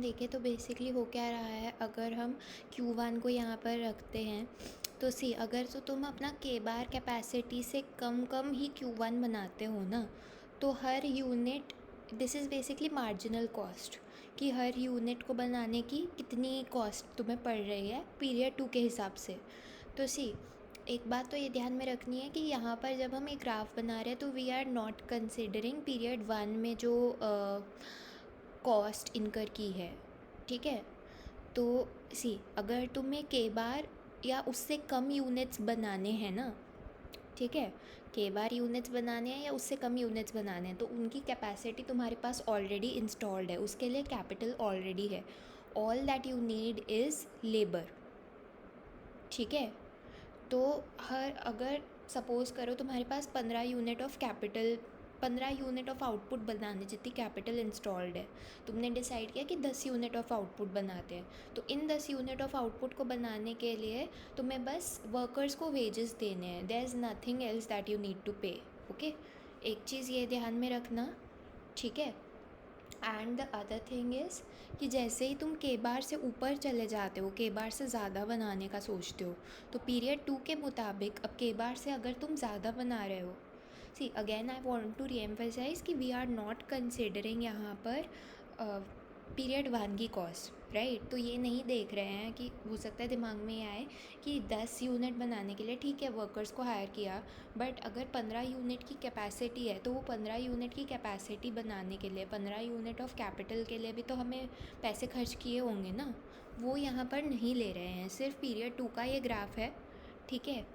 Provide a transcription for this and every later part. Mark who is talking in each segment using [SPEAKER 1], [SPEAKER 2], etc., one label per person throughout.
[SPEAKER 1] देखें तो बेसिकली हो क्या रहा है, अगर हम Q1 को यहाँ पर रखते हैं तो सी अगर तो तुम अपना के बार कैपेसिटी से कम ही Q1 बनाते हो ना, तो हर unit, this is basically marginal cost, कि हर यूनिट को बनाने की कितनी कॉस्ट तुम्हें पड़ रही है पीरियड 2 के हिसाब से। तो सी एक बात तो ये ध्यान में रखनी है कि यहाँ पर जब हम एक ग्राफ बना रहे हैं तो we are not considering period 1 में जो कॉस्ट इनकर की है, ठीक है। तो सी अगर तुम्हें के बार या उससे कम यूनिट्स बनाने हैं ना, ठीक है, के बार यूनिट्स बनाने हैं या उससे कम यूनिट्स बनाने हैं, तो उनकी कैपेसिटी तुम्हारे पास ऑलरेडी इंस्टॉल्ड है, उसके लिए कैपिटल ऑलरेडी है। All that you need is labour, ठीक है। तो हर अगर सपोज़ करो तुम्हारे पास 15 unit of capital, 15 unit of output बनाने जितनी कैपिटल इंस्टॉल्ड है, तुमने डिसाइड किया कि 10 यूनिट ऑफ आउटपुट बनाते हैं, तो इन 10 यूनिट ऑफ आउटपुट को बनाने के लिए तुम्हें बस वर्कर्स को वेजेस देने हैं, there is nothing else that you need to pay, okay. एक चीज़ ये ध्यान में रखना, ठीक है। And the other thing is कि जैसे ही तुम के बार से ऊपर चले जाते हो, के बार से ज़्यादा बनाने का सोचते हो, तो पीरियड 2 के मुताबिक अब के बार से अगर तुम ज़्यादा बना रहे हो, see again I want to re-emphasise कि वी आर नॉट कंसिडरिंग यहाँ पर पीरियड 1 की कॉस्ट, राइट। तो ये नहीं देख रहे हैं कि हो सकता है दिमाग में ये आए कि 10 यूनिट बनाने के लिए ठीक है वर्कर्स को हायर किया, बट अगर 15 यूनिट की कैपेसिटी है तो वो 15 यूनिट की कैपेसिटी बनाने के लिए 15 यूनिट ऑफ कैपिटल के लिए भी तो हमें पैसे खर्च किए होंगे ना, वो यहाँ पर नहीं ले रहे हैं, सिर्फ पीरियड 2 का ये ग्राफ है, ठीक है।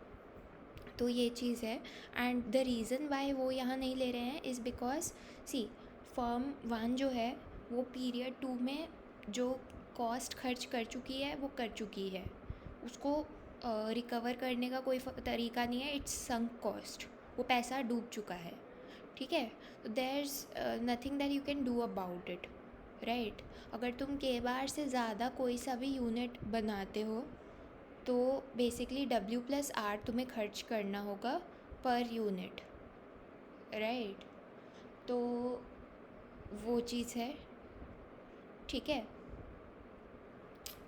[SPEAKER 1] तो ये चीज़ है, एंड द रीज़न वाई वो यहाँ नहीं ले रहे हैं इज़ बिकॉज सी फर्म 1 जो है वो पीरियड 2 में जो कॉस्ट खर्च कर चुकी है वो कर चुकी है, उसको रिकवर करने का कोई तरीका नहीं है, इट्स संक कॉस्ट, वो पैसा डूब चुका है, ठीक है। तो there is nothing that you can do about it, right. अगर तुम के बार से ज़्यादा कोई सा भी यूनिट बनाते हो तो बेसिकली W+R तुम्हें खर्च करना होगा पर यूनिट, राइट। तो वो चीज़ है, ठीक है।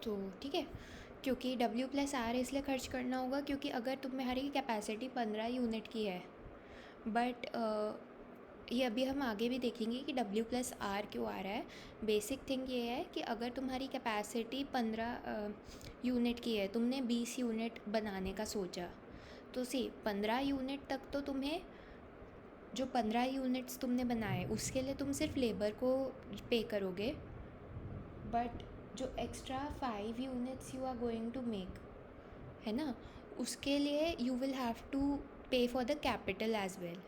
[SPEAKER 1] तो ठीक है, क्योंकि W+R इसलिए खर्च करना होगा क्योंकि अगर तुम्हारी कैपेसिटी 15 यूनिट की है, बट ये अभी हम आगे भी देखेंगे कि W+R क्यों आ रहा है। बेसिक थिंग ये है कि अगर तुम्हारी कैपेसिटी 15 यूनिट की है, तुमने 20 यूनिट बनाने का सोचा, तो 15 यूनिट तक तो तुम्हें, जो 15 यूनिट्स तुमने बनाए उसके लिए तुम सिर्फ लेबर को पे करोगे, बट जो extra 5 units you are going to make है ना, उसके लिए you will have to pay for the capital as well,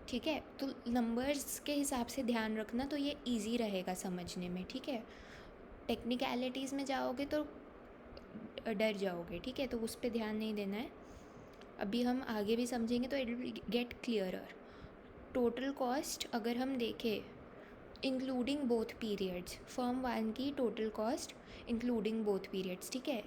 [SPEAKER 1] ठीक है। तो नंबर्स के हिसाब से ध्यान रखना, तो ये इजी रहेगा समझने में, ठीक है। टेक्निकलिटीज़ में जाओगे तो डर जाओगे, ठीक है, तो उस पर ध्यान नहीं देना है। अभी हम आगे भी समझेंगे तो it will get clearer. Total cost अगर हम देखें इंक्लूडिंग बोथ पीरियड्स, फर्म 1 की total cost including both periods, ठीक है,